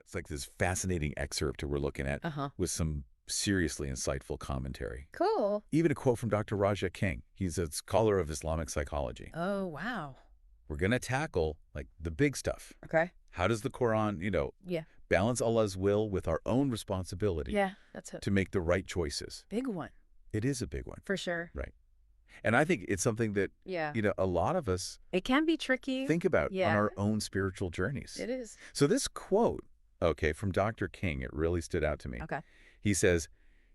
It's like this fascinating excerpt that we're looking at with some seriously insightful commentary. Cool. Even a quote from Dr. Raja King. He's a scholar of Islamic psychology. Oh, wow. We're going to tackle like the big stuff. Okay. How does the Quran, Yeah. balance Allah's will with our own responsibility Yeah, that's a to make the right choices? big one. It is a big one. For sure. Right. And I think it's something that, Yeah. a lot of us It can be tricky. think about Yeah. on our own spiritual journeys. It is. So this quote, from Dr. King, it really stood out to me. Okay. He says,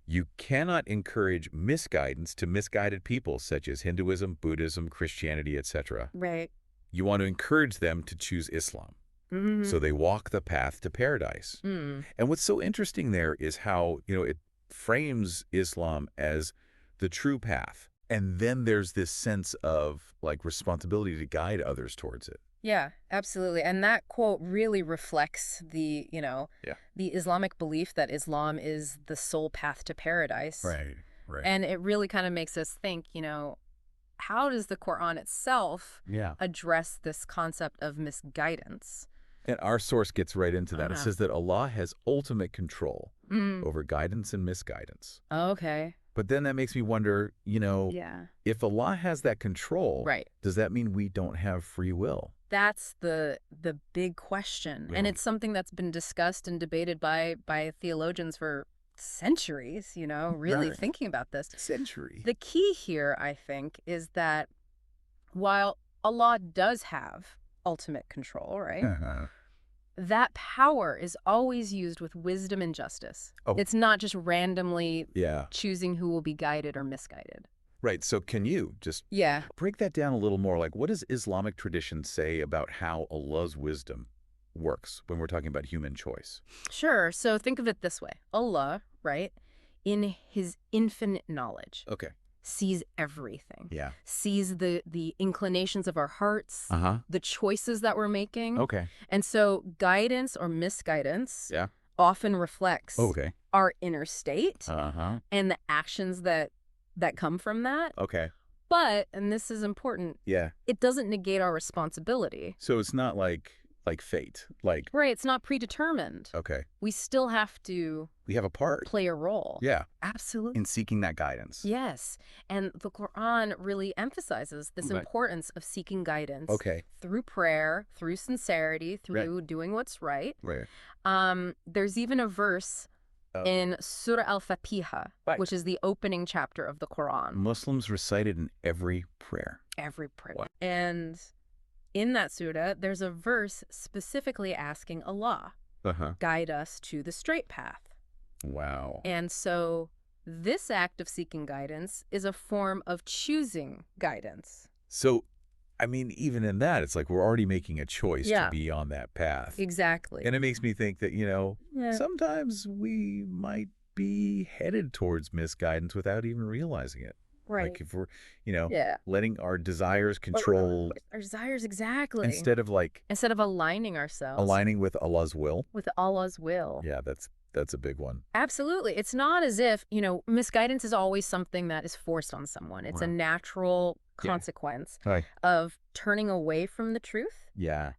"You cannot encourage misguidance to misguided people such as Hinduism, Buddhism, Christianity, etc. Right. You want to encourage them to choose Islam. So they walk the path to paradise." Mm. And what's so interesting there is how, it frames Islam as the true path. And then there's this sense of like responsibility to guide others towards it. Yeah, absolutely. And that quote really reflects the, the Islamic belief that Islam is the sole path to paradise. Right. And it really kind of makes us think, how does the Quran itself address this concept of misguidance? And our source gets right into that. It says that Allah has ultimate control over guidance and misguidance. Okay. But then that makes me wonder, if Allah has that control, does that mean we don't have free will? That's the big question. And it's something that's been discussed and debated by theologians for centuries, really thinking about this. Century. The key here, I think, is that while Allah does have ultimate control, right? That power is always used with wisdom and justice. It's not just randomly choosing who will be guided or misguided. Right. So can you just break that down a little more? Like, what does Islamic tradition say about how Allah's wisdom works when we're talking about human choice? Sure. So think of it this way. Allah, right, in his infinite knowledge, sees everything. Yeah. Sees the inclinations of our hearts, the choices that we're making. And so guidance or misguidance often reflects our inner state and the actions that come from that. But, and this is important, it doesn't negate our responsibility. So it's not like fate. Right, it's not predetermined. We still have to we have a part. Play a role. Yeah. Absolutely. In seeking that guidance. Yes. And the Quran really emphasizes this importance of seeking guidance through prayer, through sincerity, through doing what's right. There's even a verse in Surah Al-Fatiha, which is the opening chapter of the Quran. Muslims recite it in every prayer. Every prayer. And in that surah, there's a verse specifically asking Allah, guide us to the straight path. Wow. And so this act of seeking guidance is a form of choosing guidance. So, I mean, even in that, it's like we're already making a choice to be on that path. Exactly. And it makes me think that, sometimes we might be headed towards misguidance without even realizing it. Right. Like if we're, letting our desires control. Our desires, exactly. Instead of aligning ourselves. Aligning with Allah's will. With Allah's will. Yeah, that's a big one. Absolutely. It's not as if, misguidance is always something that is forced on someone. It's a natural consequence of turning away from the truth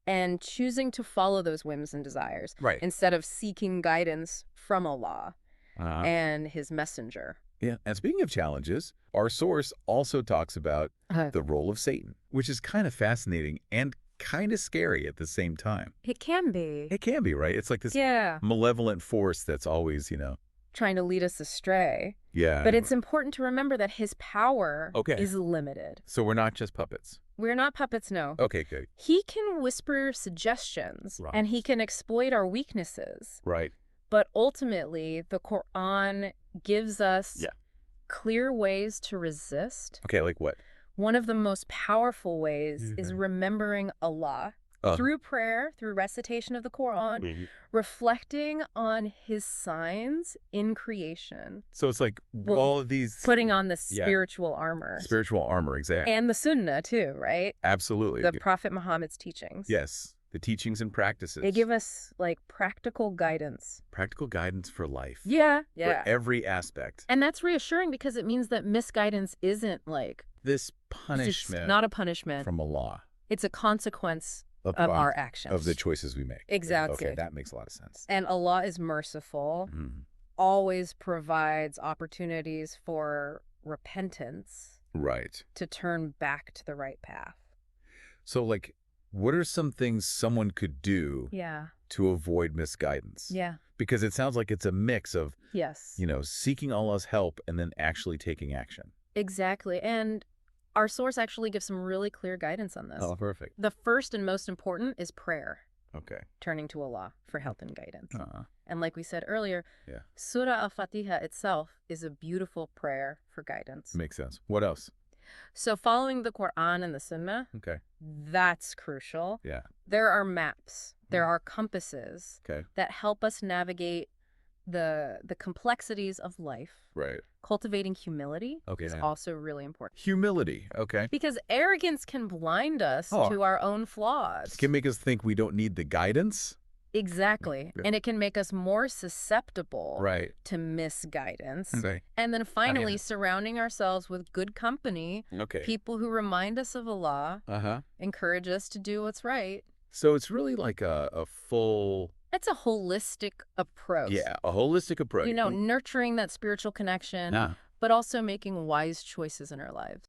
and choosing to follow those whims and desires instead of seeking guidance from Allah and his messenger. Yeah. And speaking of challenges, our source also talks about the role of Satan, which is kind of fascinating and kind of scary at the same time. It can be. It can be, right? It's like this malevolent force that's always, trying to lead us astray. Yeah. But it's important to remember that his power is limited. So we're not just puppets. We're not puppets, no. Okay, good. He can whisper suggestions and he can exploit our weaknesses. Right. But ultimately, the Quran gives us clear ways to resist. Okay, like what? One of the most powerful ways is remembering Allah through prayer, through recitation of the Quran, reflecting on his signs in creation. So it's like all of these... Putting on the spiritual armor. Spiritual armor, exactly. And the Sunnah, too, right? Absolutely. The Prophet Muhammad's teachings. Yes. The teachings and practices. They give us, practical guidance. Practical guidance for life. Yeah. For every aspect. And that's reassuring because it means that misguidance isn't this punishment. It's not a punishment. From Allah. It's a consequence of our actions. Of the choices we make. Exactly. Okay, that makes a lot of sense. And Allah is merciful, always provides opportunities for repentance. Right. To turn back to the right path. So, like, what are some things someone could do to avoid misguidance? Yeah. Because it sounds like it's a mix of, yes, seeking Allah's help and then actually taking action. Exactly. And our source actually gives some really clear guidance on this. Oh, perfect. The first and most important is prayer. Okay. Turning to Allah for help and guidance. And like we said earlier, Surah Al-Fatiha itself is a beautiful prayer for guidance. Makes sense. What else? So following the Quran and the Sunnah, that's crucial. Yeah. There are maps, there are compasses that help us navigate the complexities of life. Right. Cultivating humility is also really important. Humility, okay. Because arrogance can blind us to our own flaws. It can make us think we don't need the guidance. Exactly. And it can make us more susceptible to misguidance. And then finally, surrounding ourselves with good company, people who remind us of Allah, encourage us to do what's right. So it's really like a full... It's a holistic approach. Yeah, a holistic approach. Nurturing that spiritual connection, but also making wise choices in our lives.